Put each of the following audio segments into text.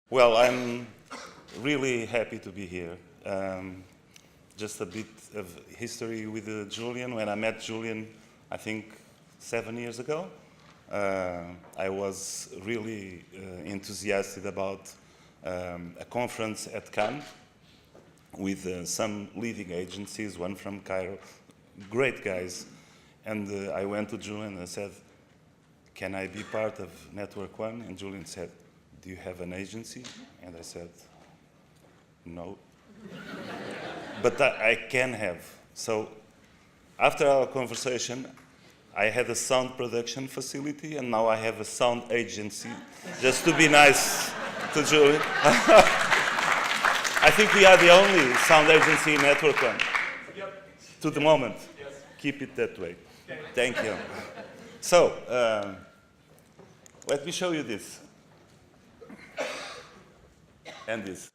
Well, I'm really happy to be here. Just a bit of history with Julian. When I met Julian, I think 7 years ago, I was really enthusiastic about a conference at Cannes with some leading agencies, one from Cairo, great guys. And I went to Julian and I said, can I be part of Network One? And Julian said, do you have an agency? And I said, no. But I can have. So after our conversation, I had a sound production facility, and now I have a sound agency, just to be nice to Julian. I think we are the only sound agency in Network One. Yep. To the moment. Yes. Keep it that way. Okay. Thank you. So, let me show you this. And this.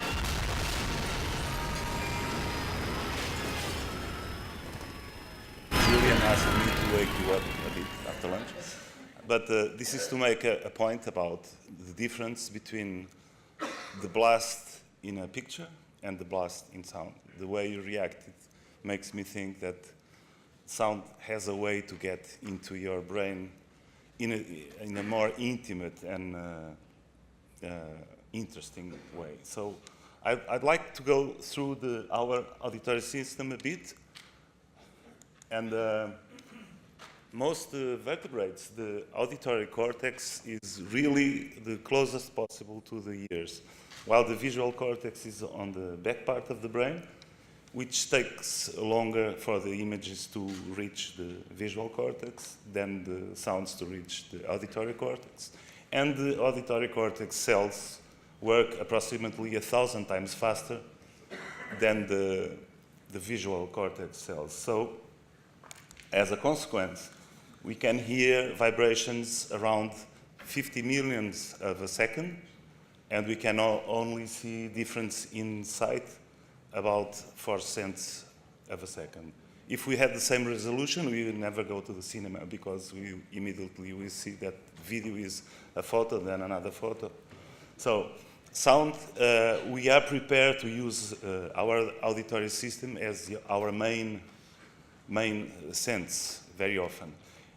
Julian asked me to wake you up a bit after lunch. But this is to make a point about the difference between the blast in a picture and the blast in sound. The way you react, it makes me think that sound has a way to get into your brain in a more intimate and interesting way. So I'd like to go through our auditory system a bit. And most vertebrates, the auditory cortex is really the closest possible to the ears, while the visual cortex is on the back part of the brain, which takes longer for the images to reach the visual cortex than the sounds to reach the auditory cortex. And the auditory cortex cells work approximately 1,000 times faster than the visual cortex cells. So, as a consequence, we can hear vibrations around 50 millionths of a second, and we can only see difference in sight about 4 cents of a second. If we had the same resolution, we would never go to the cinema because we immediately see that video is a photo, then another photo. So, sound, we are prepared to use our auditory system as our main sense very often.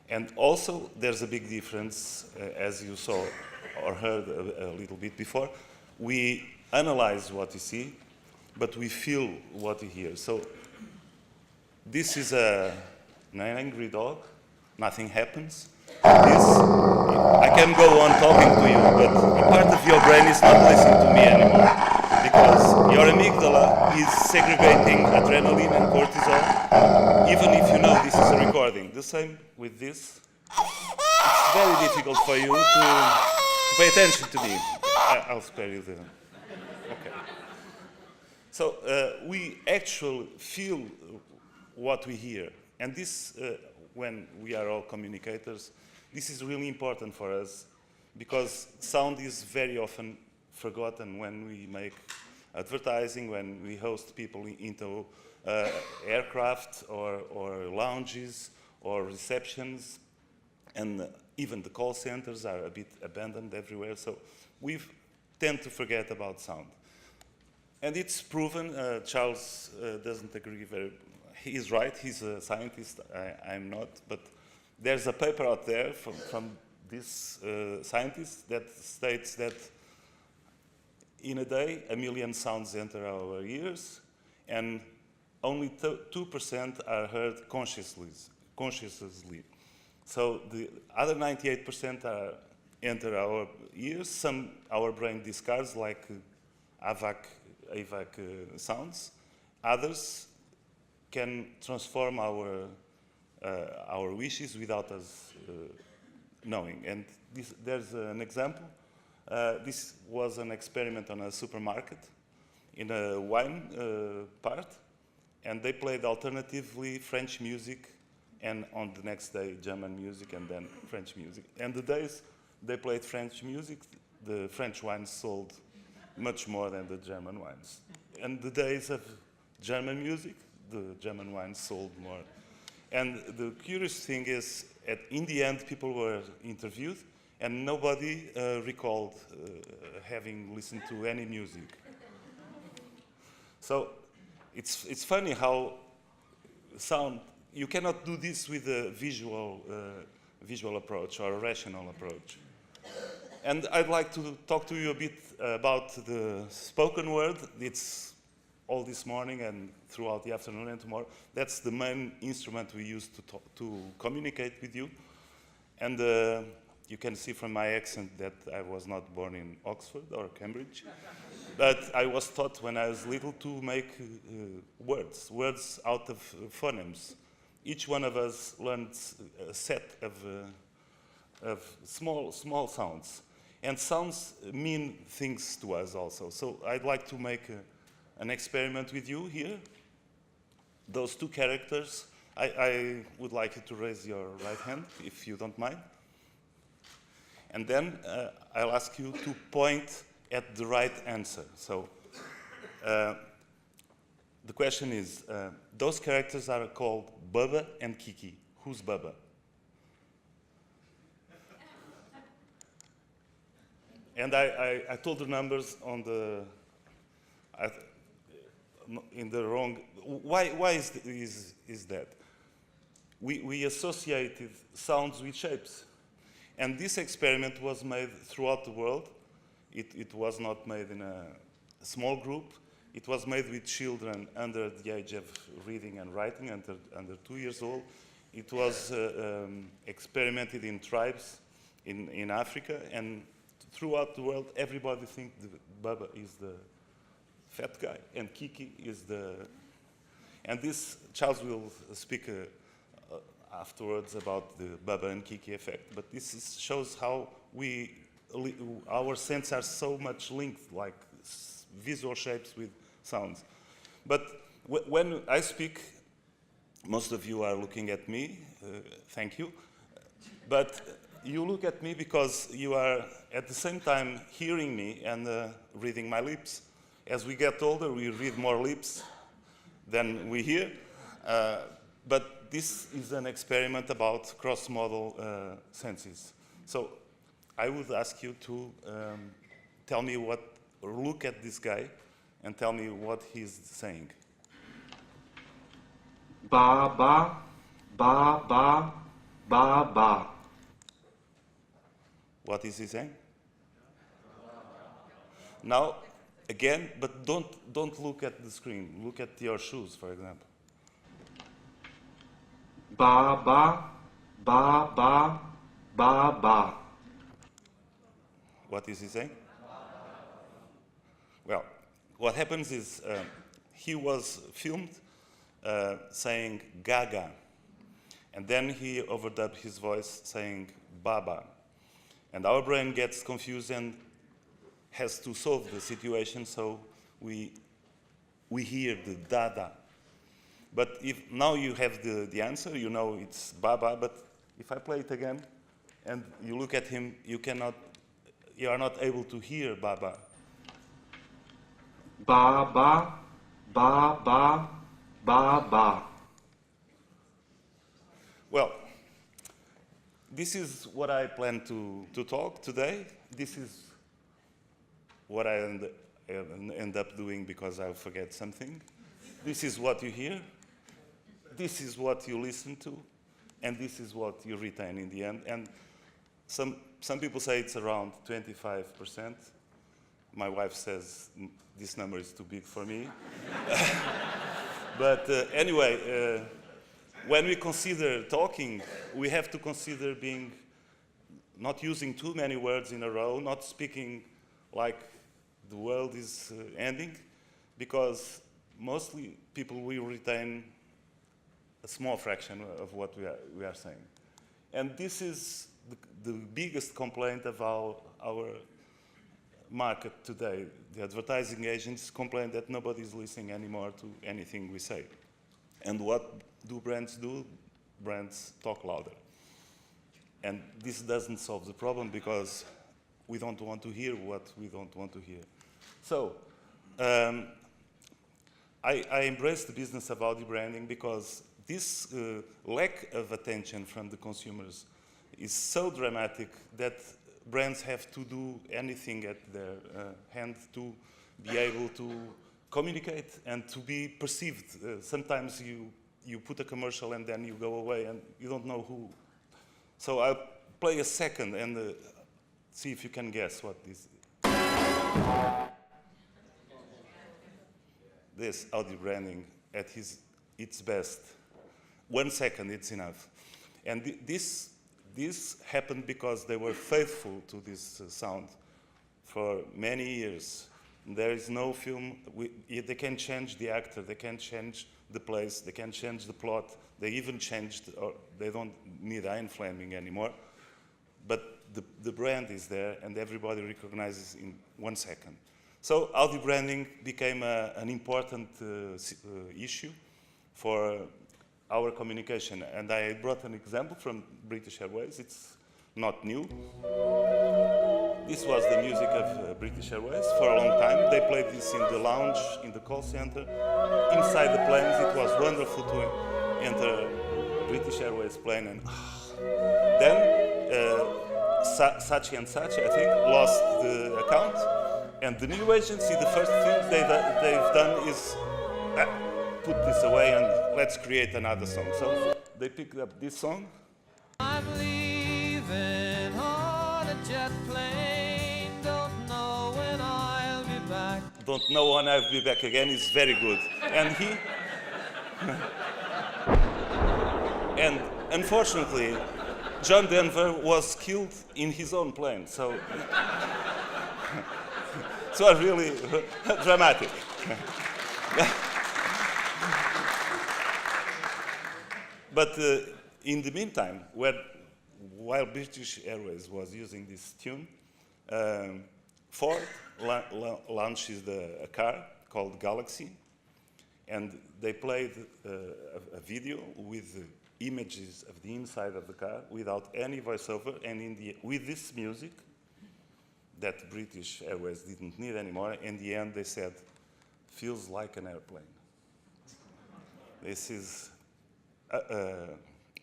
And also, there's a big difference, as you saw or heard a little bit before. We analyze what you see, but we feel what you hear. So this is an angry dog. Nothing happens. I can go on talking to you, but a part of your brain is not listening to me anymore because your amygdala is segregating adrenaline and cortisol, even if you know this is a recording. The same with this. It's very difficult for you to pay attention to me. I'll spare you the... Okay. So we actually feel what we hear. And this, when we are all communicators, this is really important for us because sound is very often forgotten when we make advertising, when we host people into aircraft or lounges or receptions, and even the call centers are a bit abandoned everywhere. So we tend to forget about sound. And it's proven, Charles doesn't agree very, he's right, he's a scientist, I'm not, but there's a paper out there from this scientist that states that in a day, 1 million sounds enter our ears, and only 2% are heard consciously. So the other 98% enter our ears. Some our brain discards, like AVAC sounds. Others can transform our wishes without us knowing. And there's an example. This was an experiment on a supermarket in a wine part, and they played alternatively French music, and on the next day German music, and then French music. And the days they played French music, the French wines sold much more than the German wines. And the days of German music, the German wines sold more. And the curious thing is, in the end, people were interviewed, and nobody recalled having listened to any music. So it's funny how sound, you cannot do this with a visual approach or a rational approach. And I'd like to talk to you a bit about the spoken word. It's all this morning and throughout the afternoon and tomorrow. That's the main instrument we use to communicate with you. And you can see from my accent that I was not born in Oxford or Cambridge. But I was taught when I was little to make words out of phonemes. Each one of us learned a set of small sounds. And sounds mean things to us also. So I'd like to make an experiment with you here. Those two characters, I would like you to raise your right hand, if you don't mind. And then I'll ask you to point at the right answer. So the question is, those characters are called Bubba and Kiki. Who's Bubba? And I told the numbers on in the wrong. Why is that? We associated sounds with shapes, and this experiment was made throughout the world. It was not made in a small group. It was made with children under the age of reading and writing, under 2 years old. It was experimented in tribes in Africa, and throughout the world, everybody thinks Baba is the fat guy, and Kiki is the... And this, Charles will speak afterwards about the Baba and Kiki effect, but this shows how our senses are so much linked, like visual shapes with sounds. But when I speak, most of you are looking at me, thank you, but you look at me because you are at the same time hearing me and reading my lips. As we get older, we read more lips than we hear. But this is an experiment about cross-modal senses. So I would ask you to tell me look at this guy and tell me what he's saying. Ba, ba, ba, ba, ba, ba. What is he saying? Now, again, but don't look at the screen. Look at your shoes, for example. Ba, ba, ba, ba, ba, ba. What is he saying? Well, what happens is he was filmed saying gaga, and then he overdubbed his voice saying baba. And our brain gets confused and has to solve the situation, so we hear the da-da. But if now you have the answer, you know it's baba, but if I play it again and you look at him, you are not able to hear baba. Ba, ba, ba, ba, ba, ba. Well, this is what I plan to talk today. This is what I end up doing because I forget something. This is what you hear. This is what you listen to. And this is what you retain in the end. And some people say it's around 25%. My wife says this number is too big for me. But anyway, when we consider talking, we have to consider not using too many words in a row, not speaking like the world is ending, because mostly people will retain a small fraction of what we are saying. And this is the biggest complaint of our market today. The advertising agents complain that nobody is listening anymore to anything we say. And what do? Brands talk louder. And this doesn't solve the problem because we don't want to hear what we don't want to hear. So I embrace the business of audio branding because this lack of attention from the consumers is so dramatic that brands have to do anything at their hand to be able to communicate and to be perceived. Sometimes you put a commercial and then you go away and you don't know who. So I'll play a second and see if you can guess what this is. This audio branding at its best. 1 second, it's enough. And this happened because they were faithful to this sound for many years. There is no film, they can change the actor, they can change the place, they can change the plot, they even changed, or they don't need Iron Flaming anymore. But the brand is there and everybody recognizes in 1 second. So audio branding became an important issue for our communication. And I brought an example from British Airways. It's not new. This was the music of British Airways for a long time. They played this in the lounge, in the call center, inside the planes. It was wonderful to enter British Airways plane. And then Saatchi & Saatchi, I think, lost the account. And the new agency, the first thing they've done is put this away and let's create another song. So they picked up this song. I'm leaving on a jet plane, don't know when I'll be back. Don't know when I'll be back again is very good. And and unfortunately, John Denver was killed in his own plane. So it was really dramatic. But in the meantime, while British Airways was using this tune, Ford launches a car called Galaxy, and they played a video with images of the inside of the car without any voiceover, and with this music that British Airways didn't need anymore. In the end, they said, feels like an airplane. This is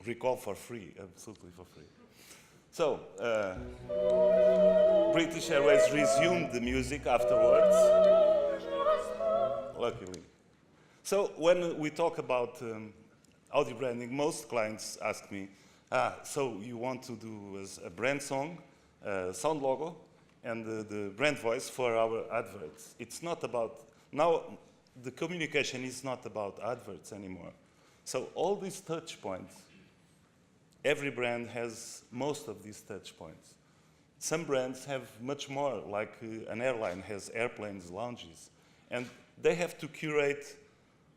recall for free, absolutely for free. So, British Airways resumed the music afterwards, luckily. So, when we talk about audio branding, most clients ask me, so you want to do a brand song, sound logo, and the brand voice for our adverts. It's not about, now the communication is not about adverts anymore. So all these touch points, every brand has most of these touch points. Some brands have much more, like an airline has airplanes, lounges, and they have to curate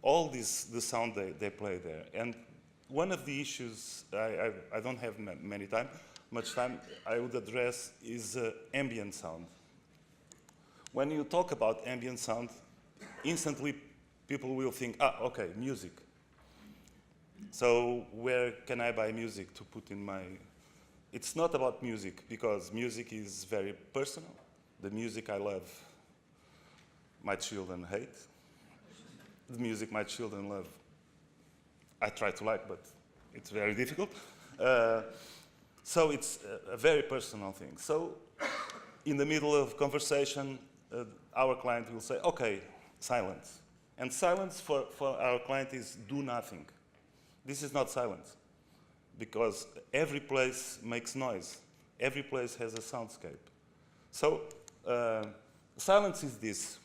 all the sound they play there. And one of the issues, I don't have much time, I would address is ambient sound. When you talk about ambient sound, instantly people will think, okay, music. So where can I buy music to put in my... It's not about music, because music is very personal. The music I love, my children hate. The music my children love, I try to like, but it's very difficult. So it's a very personal thing. So in the middle of conversation, our client will say, okay, silence. And silence for our client is do nothing. This is not silence, because every place makes noise. Every place has a soundscape. So silence is this.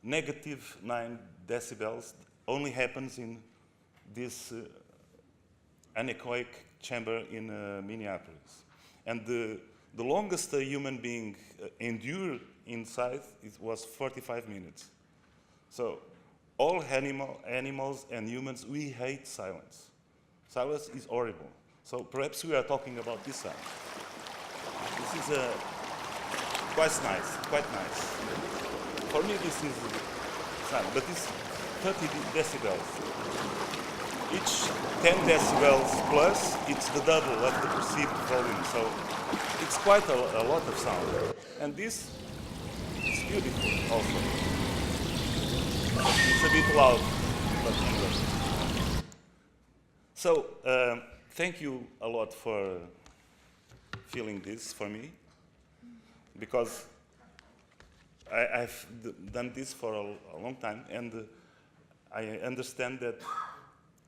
Negative 9 decibels only happens in this anechoic chamber in Minneapolis. And the longest a human being endured inside, it was 45 minutes. So all animals and humans, we hate silence. Silence is horrible. So perhaps we are talking about this sound. This is quite nice. For me, this is sound, but it's 30 decibels. Each 10 decibels plus, it's the double of the perceived volume. So it's quite a lot of sound. And this is beautiful also. It's a bit loud, but anyway. So thank you a lot for feeling this for me, because I've done this for a long time, and I understand that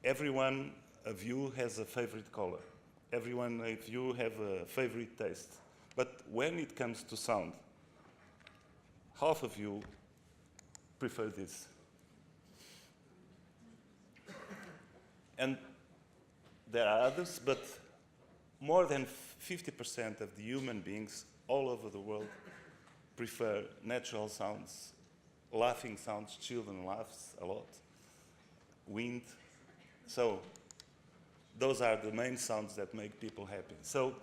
every one of you has a favorite color. Every one of you have a favorite taste. But when it comes to sound, half of you prefer this. And there are others, but more than 50% of the human beings all over the world prefer natural sounds, laughing sounds. Children laugh a lot, wind. So those are the main sounds that make people happy. So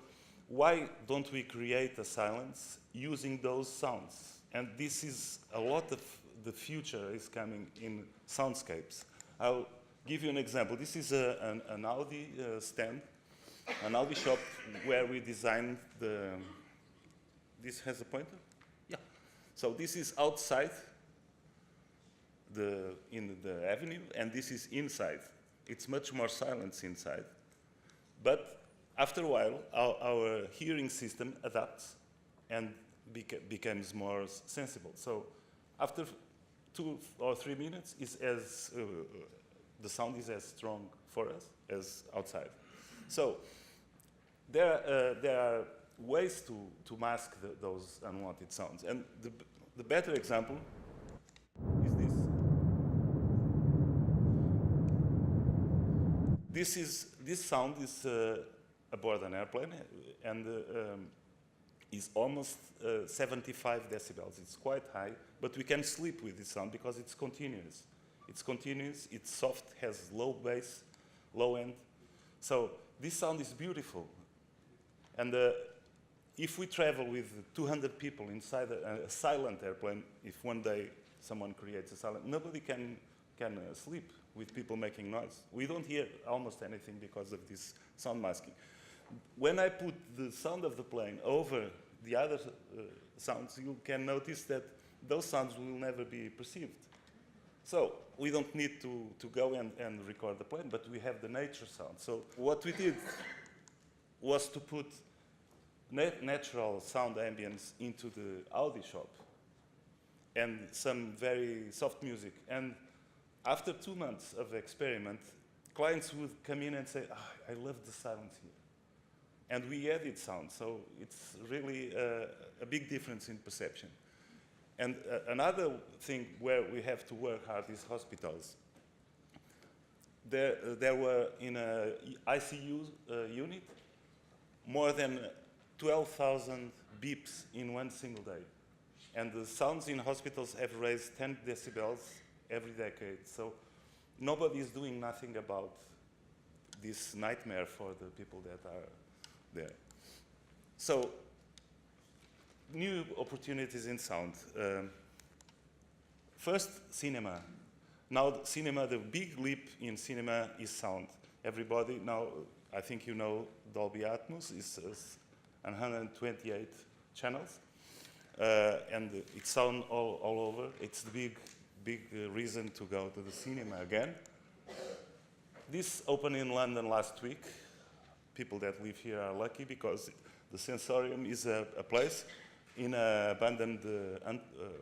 why don't we create a silence using those sounds? And this is a lot of the future is coming in soundscapes. I'll give you an example. This is an Audi stand, an Audi shop where we designed the... This has a pointer? Yeah. So this is outside in the avenue, and this is inside. It's much more silence inside. But after a while, our hearing system adapts and becomes more sensible. So after 2 or 3 minutes, the sound is as strong for us as outside. So there are ways to mask those unwanted sounds. And the better example is this. This sound is aboard an airplane, and is almost 75 decibels. It's quite high, but we can sleep with this sound because it's continuous. It's continuous, it's soft, has low bass, low end. So this sound is beautiful. And if we travel with 200 people inside a silent airplane, if one day someone creates a silent, nobody can sleep with people making noise. We don't hear almost anything because of this sound masking. When I put the sound of the plane over the other sounds, you can notice that those sounds will never be perceived. So we don't need to go and record the plane, but we have the nature sound. So what we did was to put natural sound ambience into the Audi shop and some very soft music. And after 2 months of experiment, clients would come in and say, I love the silence here. And we added sound, so it's really a big difference in perception. And another thing where we have to work hard is hospitals. There were in an ICU unit more than 12,000 beeps in one single day. And the sounds in hospitals have raised 10 decibels every decade. So nobody is doing nothing about this nightmare for the people that are there. So new opportunities in sound. First, cinema. Now, cinema, the big leap in cinema is sound. Everybody now, I think you know Dolby Atmos is 128 channels, and it's sound all over. It's the big reason to go to the cinema again. This opened in London last week. People that live here are lucky because the Sensorium is a place in an abandoned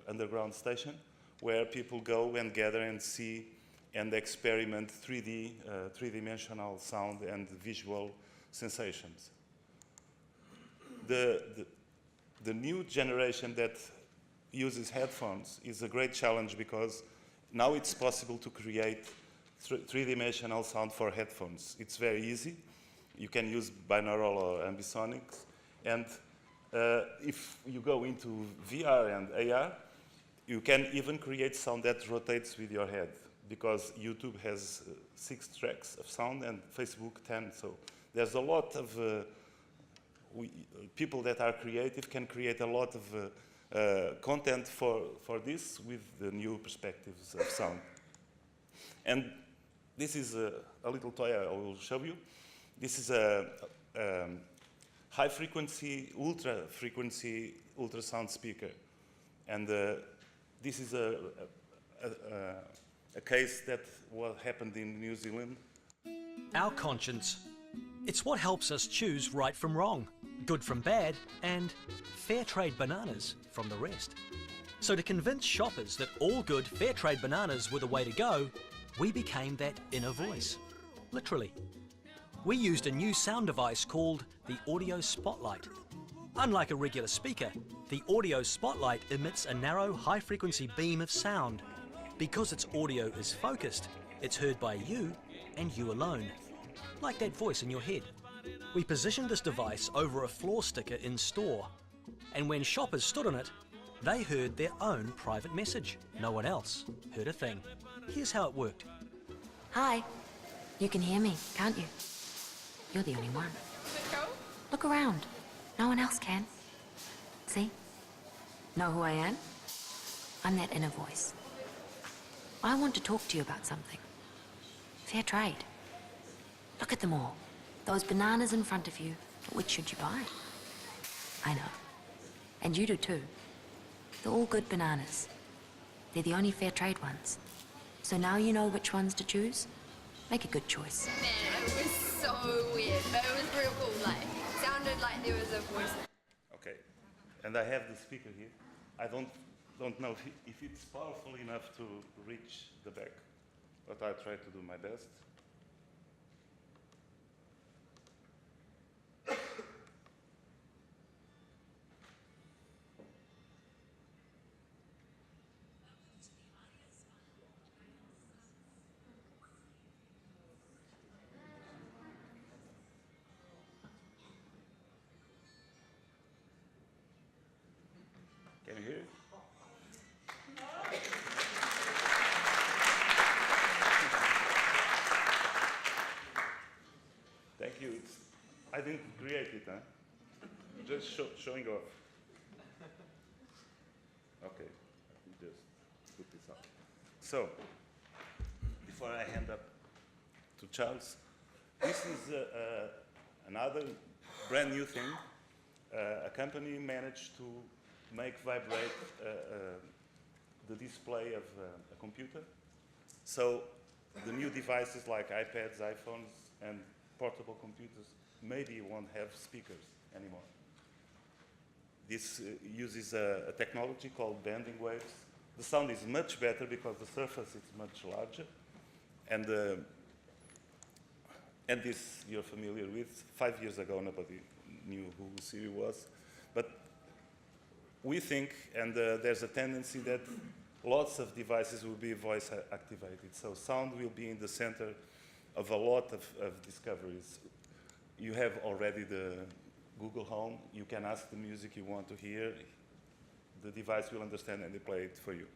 underground station where people go and gather and see and experiment 3D, three-dimensional sound and visual sensations. The new generation that uses headphones is a great challenge because now it's possible to create three-dimensional sound for headphones. It's very easy. You can use binaural or ambisonics. And if you go into VR and AR, you can even create sound that rotates with your head because YouTube has 6 tracks of sound and Facebook 10. So there's a lot of people that are creative can create a lot of content for this with the new perspectives of sound. And this is a little toy I will show you. This is a high-frequency, ultra-frequency, ultrasound speaker. And this is a case that happened in New Zealand. Our conscience It's what helps us choose right from wrong, good from bad, and fair trade bananas from the rest. So to convince shoppers that all good fair trade bananas were the way to go, we became that inner voice, literally. We used a new sound device called the Audio Spotlight. Unlike a regular speaker, the Audio Spotlight emits a narrow, high-frequency beam of sound. Because its audio is focused, it's heard by you and you alone, like that voice in your head. We positioned this device over a floor sticker in store, and when shoppers stood on it, they heard their own private message. No one else heard a thing. Here's how it worked. Hi. You can hear me, can't you? You're the only one. Look around. No one else can. See? Know who I am? I'm that inner voice. I want to talk to you about something. Fair trade. Look at them all. Those bananas in front of you. Which should you buy? I know. And you do too. They're all good bananas. They're the only fair trade ones. So now you know which ones to choose. Make a good choice. Man, it was so weird, but it was real cool. Like, sounded like there was a voice. Okay, and I have the speaker here. I don't know if it's powerful enough to reach the back, but I try to do my best. Can you hear it? Thank you. I didn't create it, huh? Just showing off. Okay, let me just put this up. So, before I hand up to Charles, this is another brand new thing. A company managed to make vibrate the display of a computer. So the new devices like iPads, iPhones, and portable computers maybe won't have speakers anymore. This uses a technology called bending waves. The sound is much better because the surface is much larger. And this you're familiar with. 5 years ago, nobody knew who Siri was. But we think, and there's a tendency that lots of devices will be voice activated. So sound will be in the center of a lot of discoveries. You have already the Google Home. You can ask the music you want to hear. The device will understand and they play it for you.